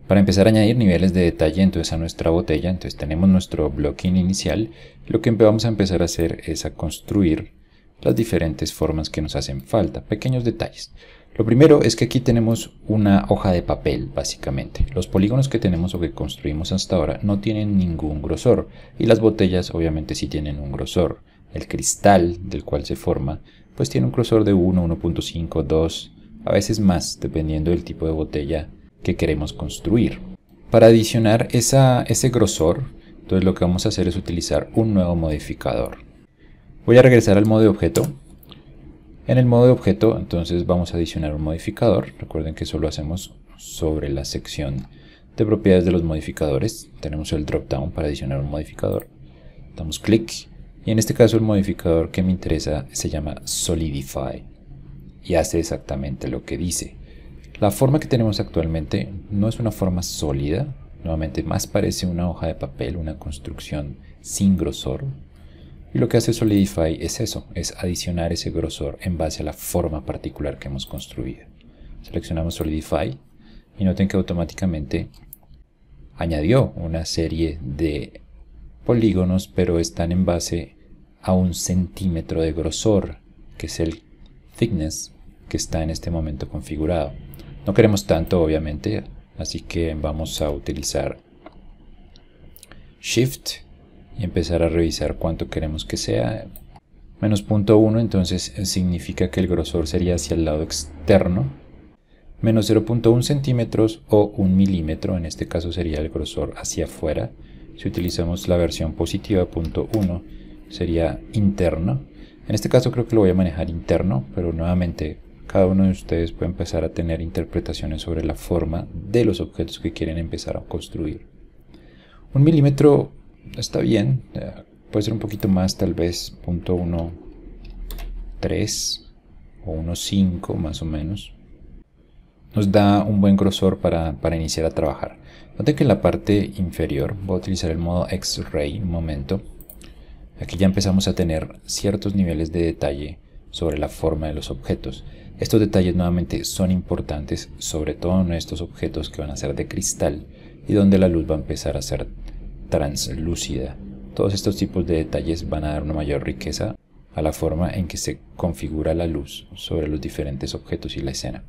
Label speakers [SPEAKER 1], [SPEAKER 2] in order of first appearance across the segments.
[SPEAKER 1] Para empezar a añadir niveles de detalle entonces a nuestra botella, entonces tenemos nuestro blocking inicial. Lo que vamos a empezar a hacer es a construir las diferentes formas que nos hacen falta, pequeños detalles. Lo primero es que aquí tenemos una hoja de papel, básicamente. Los polígonos que tenemos o que construimos hasta ahora no tienen ningún grosor, y las botellas obviamente sí tienen un grosor. El cristal del cual se forma, pues tiene un grosor de 1, 1.5, 2, a veces más, dependiendo del tipo de botella que queremos construir. Para adicionar ese grosor, entonces lo que vamos a hacer es utilizar un nuevo modificador. Voy a regresar al modo de objeto. En el modo de objeto, entonces vamos a adicionar un modificador. Recuerden que eso lo hacemos sobre la sección de propiedades de los modificadores. Tenemos el drop down para adicionar un modificador. Damos clic y en este caso el modificador que me interesa se llama Solidify y hace exactamente lo que dice. La forma que tenemos actualmente no es una forma sólida, nuevamente más parece una hoja de papel, una construcción sin grosor. Y lo que hace Solidify es eso, es adicionar ese grosor en base a la forma particular que hemos construido. Seleccionamos Solidify y noten que automáticamente añadió una serie de polígonos, pero están en base a 1 centímetro de grosor, que es el thickness que está en este momento configurado. No queremos tanto, obviamente, así que vamos a utilizar Shift y empezar a revisar cuánto queremos que sea. Menos 0.1, entonces significa que el grosor sería hacia el lado externo. Menos 0.1 centímetros o 1 milímetro, en este caso sería el grosor hacia afuera. Si utilizamos la versión positiva, 0.1, sería interno. En este caso creo que lo voy a manejar interno, pero nuevamente cada uno de ustedes puede empezar a tener interpretaciones sobre la forma de los objetos que quieren empezar a construir. 1 milímetro está bien, puede ser un poquito más, tal vez 0.13 o 1.5 más o menos. Nos da un buen grosor para iniciar a trabajar. Noten que en la parte inferior voy a utilizar el modo X-Ray un momento. Aquí ya empezamos a tener ciertos niveles de detalle sobre la forma de los objetos. Estos detalles nuevamente son importantes, sobre todo en estos objetos que van a ser de cristal y donde la luz va a empezar a ser translúcida. Todos estos tipos de detalles van a dar una mayor riqueza a la forma en que se configura la luz sobre los diferentes objetos y la escena.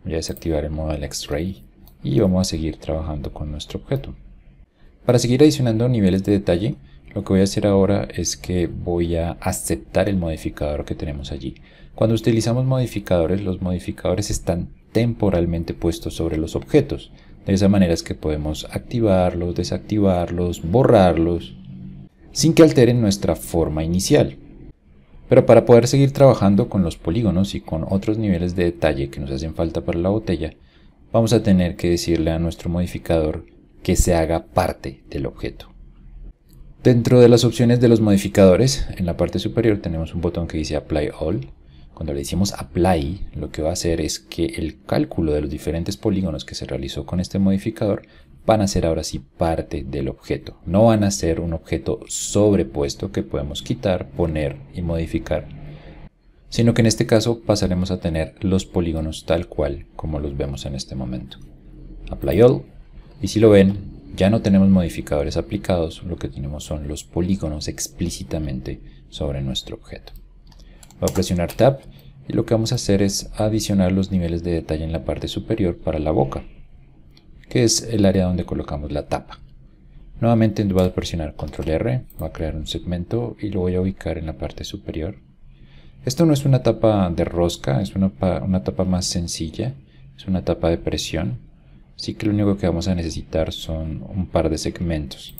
[SPEAKER 1] Voy a desactivar el modo del X-Ray y vamos a seguir trabajando con nuestro objeto. Para seguir adicionando niveles de detalle, lo que voy a hacer ahora es que voy a aceptar el modificador que tenemos allí. Cuando utilizamos modificadores, los modificadores están temporalmente puestos sobre los objetos. De esa manera es que podemos activarlos, desactivarlos, borrarlos, sin que alteren nuestra forma inicial. Pero para poder seguir trabajando con los polígonos y con otros niveles de detalle que nos hacen falta para la botella, vamos a tener que decirle a nuestro modificador que se haga parte del objeto. Dentro de las opciones de los modificadores, en la parte superior tenemos un botón que dice Apply All. Cuando le decimos Apply, lo que va a hacer es que el cálculo de los diferentes polígonos que se realizó con este modificador van a ser ahora sí parte del objeto. No van a ser un objeto sobrepuesto que podemos quitar, poner y modificar, sino que en este caso pasaremos a tener los polígonos tal cual como los vemos en este momento. Apply All, y si lo ven, ya no tenemos modificadores aplicados, lo que tenemos son los polígonos explícitamente sobre nuestro objeto. Voy a presionar Tab y lo que vamos a hacer es adicionar los niveles de detalle en la parte superior para la boca, que es el área donde colocamos la tapa. Nuevamente voy a presionar Control R, voy a crear un segmento y lo voy a ubicar en la parte superior. Esto no es una tapa de rosca, es una tapa más sencilla, es una tapa de presión. Así que lo único que vamos a necesitar son un par de segmentos.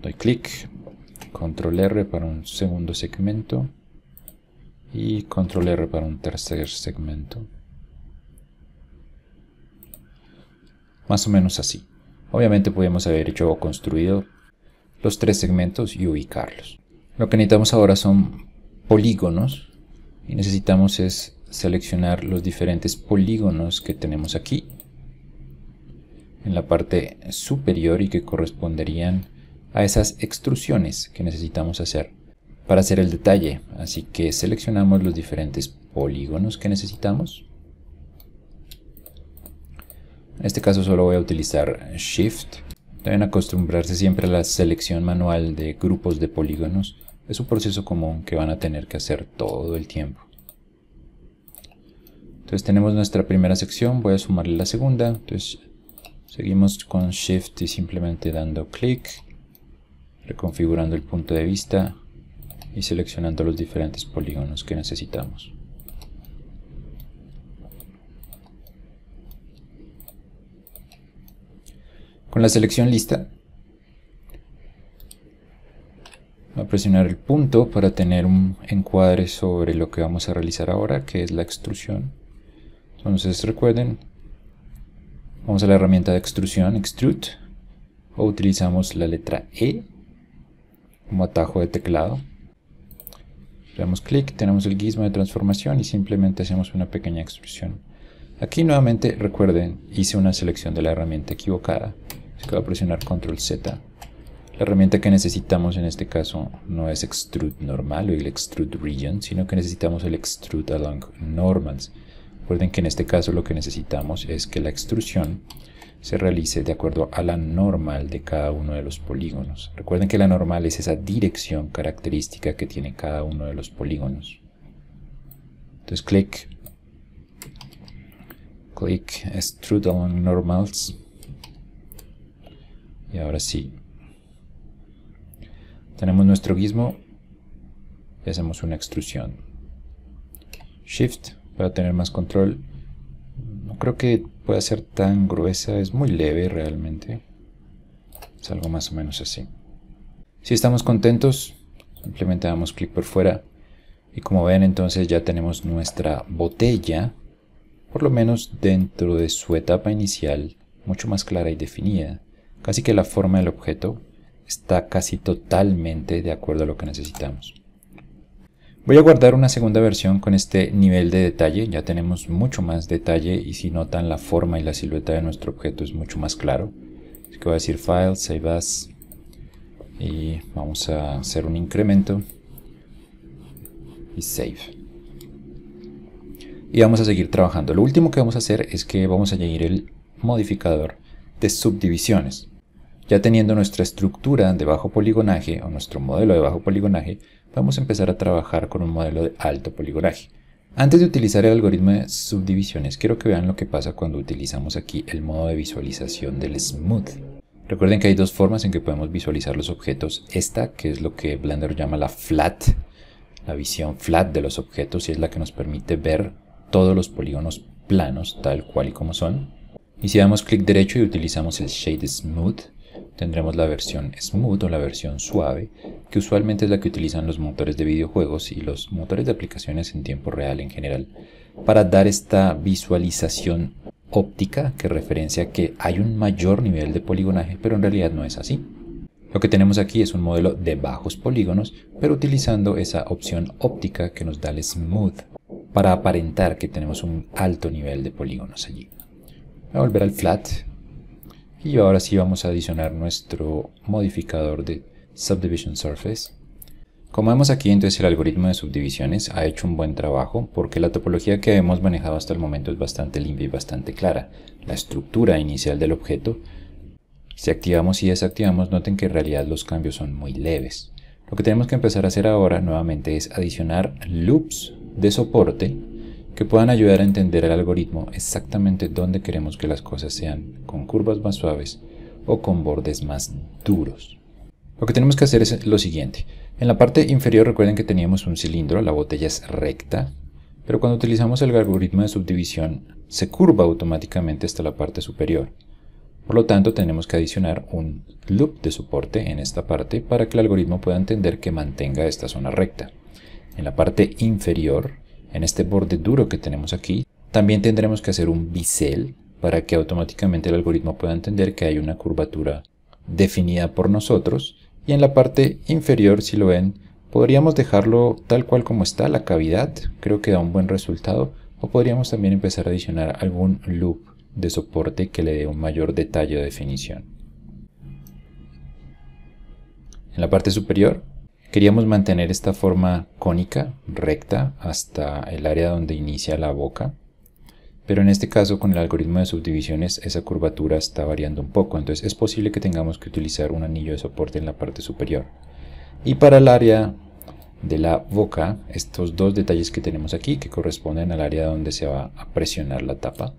[SPEAKER 1] Doy clic, Control R para un segundo segmento y Control R para un tercer segmento. Más o menos así. Obviamente podemos haber hecho o construido los 3 segmentos y ubicarlos. Lo que necesitamos ahora son polígonos y necesitamos es seleccionar los diferentes polígonos que tenemos aquí en la parte superior y que corresponderían a esas extrusiones que necesitamos hacer para hacer el detalle. Así que seleccionamos los diferentes polígonos que necesitamos. En este caso solo voy a utilizar Shift. Deben acostumbrarse siempre a la selección manual de grupos de polígonos. Es un proceso común que van a tener que hacer todo el tiempo. Entonces tenemos nuestra primera sección, voy a sumarle la segunda. Entonces seguimos con Shift y simplemente dando clic, reconfigurando el punto de vista y seleccionando los diferentes polígonos que necesitamos. Con la selección lista, voy a presionar el punto para tener un encuadre sobre lo que vamos a realizar ahora, que es la extrusión. Entonces recuerden, vamos a la herramienta de extrusión, Extrude, o utilizamos la letra E como atajo de teclado. Le damos clic, tenemos el gizmo de transformación y simplemente hacemos una pequeña extrusión. Aquí nuevamente recuerden, hice una selección de la herramienta equivocada. Así que voy a presionar Control Z. La herramienta que necesitamos en este caso no es Extrude normal o el Extrude Region, sino que necesitamos el Extrude Along Normals. Recuerden que en este caso lo que necesitamos es que la extrusión se realice de acuerdo a la normal de cada uno de los polígonos. Recuerden que la normal es esa dirección característica que tiene cada uno de los polígonos. Entonces clic Extrude Along Normals. Y ahora sí, tenemos nuestro gizmo y hacemos una extrusión. Shift para tener más control. No creo que pueda ser tan gruesa, es muy leve realmente. Es algo más o menos así. Si estamos contentos, simplemente damos clic por fuera. Y como ven, entonces ya tenemos nuestra botella, por lo menos dentro de su etapa inicial, mucho más clara y definida. Casi que la forma del objeto está casi totalmente de acuerdo a lo que necesitamos. Voy a guardar una segunda versión con este nivel de detalle. Ya tenemos mucho más detalle y si notan la forma y la silueta de nuestro objeto es mucho más claro. Así que voy a decir File, Save As y vamos a hacer un incremento y Save. Y vamos a seguir trabajando. Lo último que vamos a hacer es que vamos a añadir el modificador de subdivisiones. Ya teniendo nuestra estructura de bajo poligonaje o nuestro modelo de bajo poligonaje, vamos a empezar a trabajar con un modelo de alto poligonaje. Antes de utilizar el algoritmo de subdivisiones, quiero que vean lo que pasa cuando utilizamos aquí el modo de visualización del Smooth. Recuerden que hay dos formas en que podemos visualizar los objetos. Esta, que es lo que Blender llama la flat, la visión flat de los objetos, y es la que nos permite ver todos los polígonos planos, tal cual y como son. Y si damos clic derecho y utilizamos el Shade Smooth, tendremos la versión Smooth o la versión suave, que usualmente es la que utilizan los motores de videojuegos y los motores de aplicaciones en tiempo real en general, para dar esta visualización óptica que referencia que hay un mayor nivel de poligonaje, pero en realidad no es así. Lo que tenemos aquí es un modelo de bajos polígonos, pero utilizando esa opción óptica que nos da el Smooth, para aparentar que tenemos un alto nivel de polígonos allí. Voy a volver al Flat. Y ahora sí vamos a adicionar nuestro modificador de Subdivision Surface. Como vemos aquí, entonces el algoritmo de subdivisiones ha hecho un buen trabajo porque la topología que hemos manejado hasta el momento es bastante limpia y bastante clara. La estructura inicial del objeto, si activamos y desactivamos, noten que en realidad los cambios son muy leves. Lo que tenemos que empezar a hacer ahora nuevamente es adicionar loops de soporte que puedan ayudar a entender el algoritmo exactamente dónde queremos que las cosas sean, con curvas más suaves o con bordes más duros. Lo que tenemos que hacer es lo siguiente. En la parte inferior recuerden que teníamos un cilindro, la botella es recta, pero cuando utilizamos el algoritmo de subdivisión se curva automáticamente hasta la parte superior. Por lo tanto tenemos que adicionar un loop de soporte en esta parte para que el algoritmo pueda entender que mantenga esta zona recta. En la parte inferior, en este borde duro que tenemos aquí, también tendremos que hacer un bisel para que automáticamente el algoritmo pueda entender que hay una curvatura definida por nosotros. Y en la parte inferior, si lo ven, podríamos dejarlo tal cual como está, la cavidad, creo que da un buen resultado. O podríamos también empezar a adicionar algún loop de soporte que le dé un mayor detalle de definición. En la parte superior, queríamos mantener esta forma cónica, recta, hasta el área donde inicia la boca. Pero en este caso, con el algoritmo de subdivisiones, esa curvatura está variando un poco, entonces es posible que tengamos que utilizar un anillo de soporte en la parte superior. Y para el área de la boca, estos dos detalles que tenemos aquí, que corresponden al área donde se va a presionar la tapa,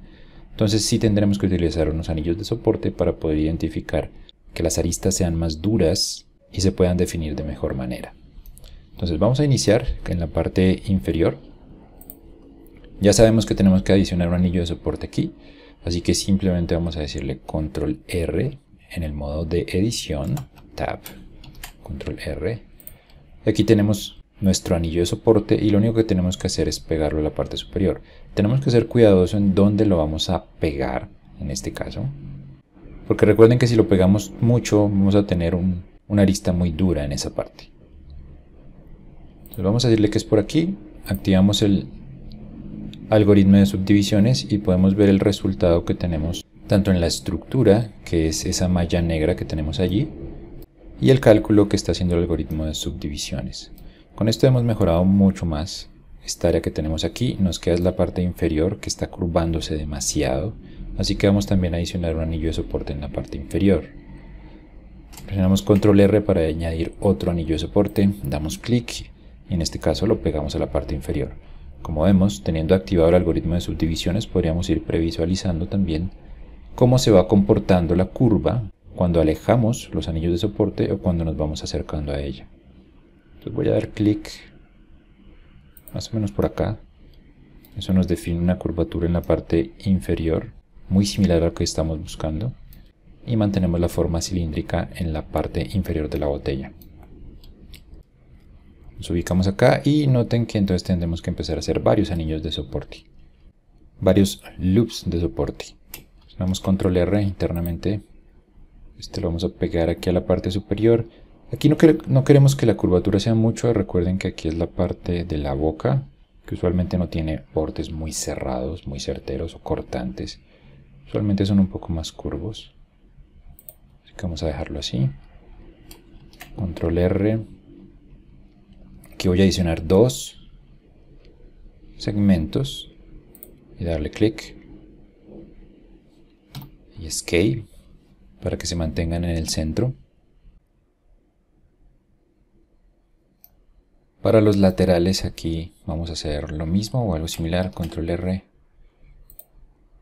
[SPEAKER 1] entonces sí tendremos que utilizar unos anillos de soporte para poder identificar que las aristas sean más duras y se puedan definir de mejor manera. Entonces vamos a iniciar en la parte inferior. Ya sabemos que tenemos que adicionar un anillo de soporte aquí, así que simplemente vamos a decirle control R en el modo de edición, tab, control R. Aquí tenemos nuestro anillo de soporte y lo único que tenemos que hacer es pegarlo a la parte superior. Tenemos que ser cuidadosos en dónde lo vamos a pegar, en este caso, porque recuerden que si lo pegamos mucho vamos a tener una arista muy dura en esa parte. Entonces vamos a decirle que es por aquí, activamos el algoritmo de subdivisiones y podemos ver el resultado que tenemos tanto en la estructura, que es esa malla negra que tenemos allí, y el cálculo que está haciendo el algoritmo de subdivisiones. Con esto hemos mejorado mucho más. Esta área que tenemos aquí nos queda la parte inferior que está curvándose demasiado, así que vamos también a adicionar un anillo de soporte en la parte inferior. Presionamos control R para añadir otro anillo de soporte, damos clic y en este caso lo pegamos a la parte inferior. Como vemos, teniendo activado el algoritmo de subdivisiones, podríamos ir previsualizando también cómo se va comportando la curva cuando alejamos los anillos de soporte o cuando nos vamos acercando a ella. Entonces voy a dar clic más o menos por acá. Eso nos define una curvatura en la parte inferior, muy similar a lo que estamos buscando. Y mantenemos la forma cilíndrica en la parte inferior de la botella. Nos ubicamos acá y noten que entonces tendremos que empezar a hacer varios anillos de soporte. Varios loops de soporte. Damos control R internamente. Este lo vamos a pegar aquí a la parte superior. Aquí no queremos que la curvatura sea mucho. Recuerden que aquí es la parte de la boca, que usualmente no tiene bordes muy cerrados, muy certeros o cortantes. Usualmente son un poco más curvos. Así que vamos a dejarlo así. Control R. Aquí voy a adicionar dos segmentos y darle clic y Escape para que se mantengan en el centro. Para los laterales aquí vamos a hacer lo mismo o algo similar, control R.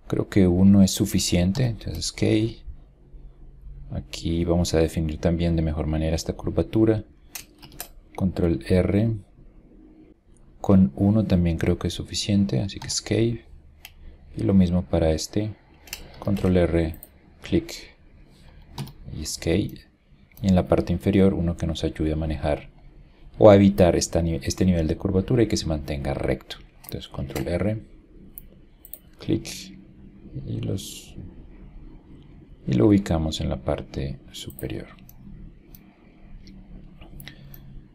[SPEAKER 1] Creo que uno es suficiente, entonces Escape. Aquí vamos a definir también de mejor manera esta curvatura. Control R. Con uno también creo que es suficiente, así que Escape. Y lo mismo para este. Control R, clic y Escape. Y en la parte inferior uno que nos ayude a manejar o a evitar este nivel de curvatura y que se mantenga recto. Entonces control R, clic y lo ubicamos en la parte superior.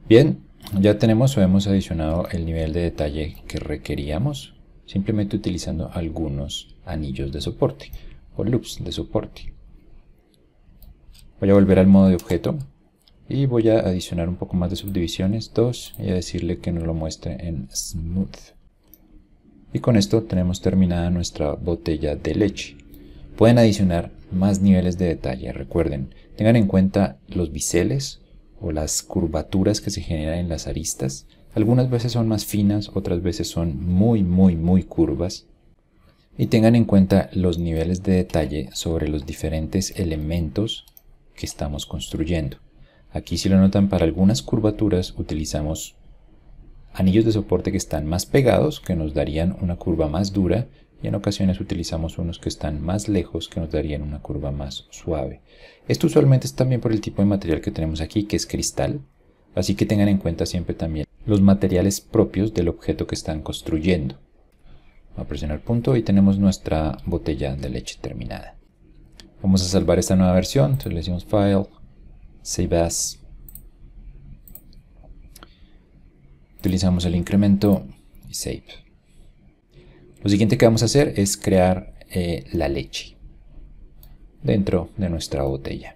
[SPEAKER 1] Bien, ya tenemos o hemos adicionado el nivel de detalle que requeríamos, simplemente utilizando algunos anillos de soporte o loops de soporte. Voy a volver al modo de objeto y voy a adicionar un poco más de subdivisiones, 2, y a decirle que nos lo muestre en Smooth. Y con esto tenemos terminada nuestra botella de leche. Pueden adicionar más niveles de detalle, recuerden, tengan en cuenta los biseles o las curvaturas que se generan en las aristas. Algunas veces son más finas, otras veces son muy curvas. Y tengan en cuenta los niveles de detalle sobre los diferentes elementos que estamos construyendo. Aquí, si lo notan, para algunas curvaturas utilizamos anillos de soporte que están más pegados, que nos darían una curva más dura, y en ocasiones utilizamos unos que están más lejos, que nos darían una curva más suave. Esto usualmente es también por el tipo de material que tenemos aquí, que es cristal, así que tengan en cuenta siempre también los materiales propios del objeto que están construyendo. Vamos a presionar punto y tenemos nuestra botella de leche terminada. Vamos a salvar esta nueva versión, entonces le decimos File, Save As. Utilizamos el incremento y Save. Lo siguiente que vamos a hacer es crear la leche dentro de nuestra botella.